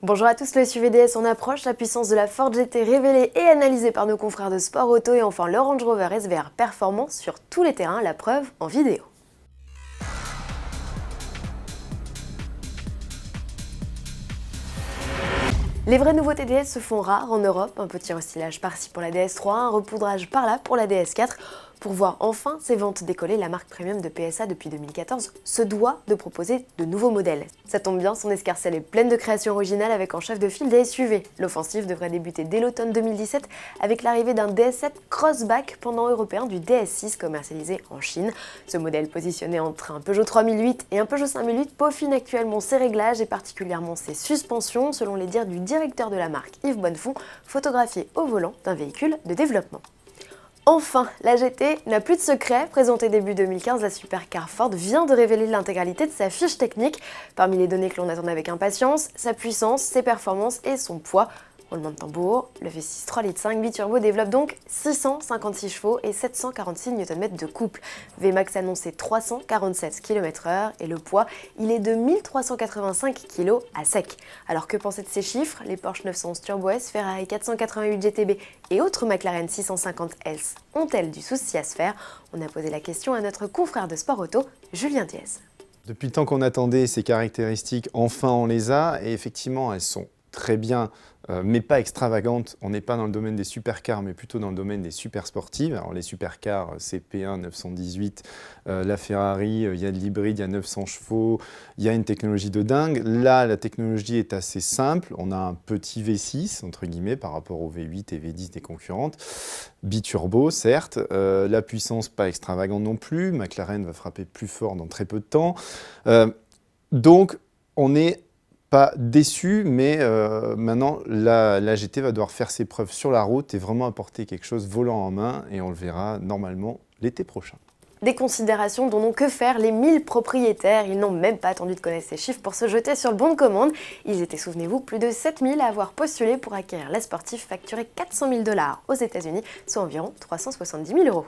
Bonjour à tous, le SUV DS on approche, la puissance de la Ford GT révélée et analysée par nos confrères de Sport Auto et enfin le Range Rover SVR performant sur tous les terrains, la preuve en vidéo. Les vraies nouveautés DS se font rares en Europe, un petit restylage par-ci pour la DS3, un repoudrage par-là pour la DS4. Pour voir enfin ses ventes décoller, la marque premium de PSA depuis 2014 se doit de proposer de nouveaux modèles. Ça tombe bien, son escarcelle est pleine de créations originales avec en chef de file des SUV. L'offensive devrait débuter dès l'automne 2017 avec l'arrivée d'un DS7 Crossback pendant européen du DS6 commercialisé en Chine. Ce modèle positionné entre un Peugeot 3008 et un Peugeot 5008 peaufine actuellement ses réglages et particulièrement ses suspensions selon les dires du directeur de la marque Yves Bonnefond, photographié au volant d'un véhicule de développement. Enfin, la GT n'a plus de secret. Présentée début 2015, la supercar Ford vient de révéler l'intégralité de sa fiche technique. Parmi les données que l'on attend avec impatience, sa puissance, ses performances et son poids. Roulement de tambour, le V6 3,5 litres biturbo développe donc 656 chevaux et 746 Nm de couple. VMAX annoncé 347 km/h et le poids, il est de 1385 kg à sec. Alors que penser de ces chiffres? Les Porsche 911 Turbo S, Ferrari 488 GTB et autres McLaren 650S ont-elles du souci à se faire? On a posé la question à notre confrère de Sport Auto, Julien Diez. Depuis le temps qu'on attendait ces caractéristiques, enfin on les a et effectivement elles sont très bien, mais pas extravagantes. On n'est pas dans le domaine des supercars, mais plutôt dans le domaine des super sportives. Alors les supercars, CP1 918, la Ferrari, il y a de l'hybride, il y a 900 chevaux, il y a une technologie de dingue. Là, la technologie est assez simple. On a un petit V6, entre guillemets, par rapport au V8 et V10 des concurrentes. Biturbo, certes. La puissance, pas extravagante non plus. McLaren va frapper plus fort dans très peu de temps. Donc, on est pas déçu, mais maintenant la GT va devoir faire ses preuves sur la route et vraiment apporter quelque chose volant en main et on le verra normalement l'été prochain. Des considérations dont n'ont que faire les 1000 propriétaires. Ils n'ont même pas attendu de connaître ces chiffres pour se jeter sur le bon de commande. Ils étaient, souvenez-vous, plus de 7000 à avoir postulé pour acquérir la sportive facturée 400 000 $ aux États-Unis, soit environ 370 000 €.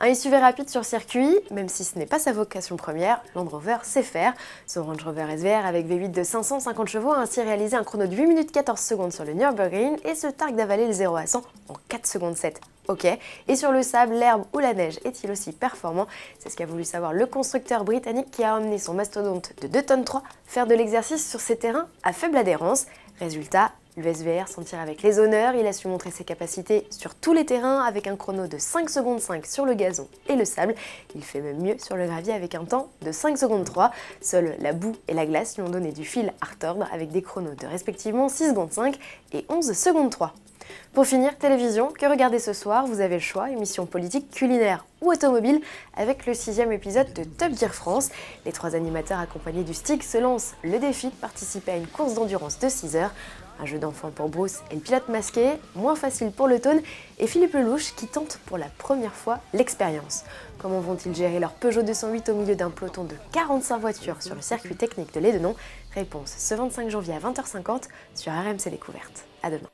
Un SUV rapide sur circuit, même si ce n'est pas sa vocation première, Land Rover sait faire. Son Range Rover SVR avec V8 de 550 chevaux a ainsi réalisé un chrono de 8 minutes 14 secondes sur le Nürburgring et se targue d'avaler le 0 à 100 en 4 secondes 7. Ok, et sur le sable, l'herbe ou la neige est-il aussi performant? C'est ce qu'a voulu savoir le constructeur britannique qui a emmené son mastodonte de 2,3 tonnes faire de l'exercice sur ces terrains à faible adhérence. Résultat, le SVR s'en tire avec les honneurs, il a su montrer ses capacités sur tous les terrains avec un chrono de 5 secondes 5 sur le gazon et le sable. Il fait même mieux sur le gravier avec un temps de 5 secondes 3. Seule la boue et la glace lui ont donné du fil à retordre avec des chronos de respectivement 6 secondes 5 et 11 secondes 3. Pour finir, télévision, que regarder ce soir? Vous avez le choix, émission politique, culinaire ou automobile, avec le 6e épisode de Top Gear France. Les 3 animateurs accompagnés du stick se lancent le défi de participer à une course d'endurance de 6 heures. Un jeu d'enfant pour Bruce et le pilote masqué, moins facile pour le Tone et Philippe Lelouch qui tente pour la première fois l'expérience. Comment vont-ils gérer leur Peugeot 208 au milieu d'un peloton de 45 voitures sur le circuit technique de Lédenon? Réponse ce 25 janvier à 20h50 sur RMC Découverte. À demain.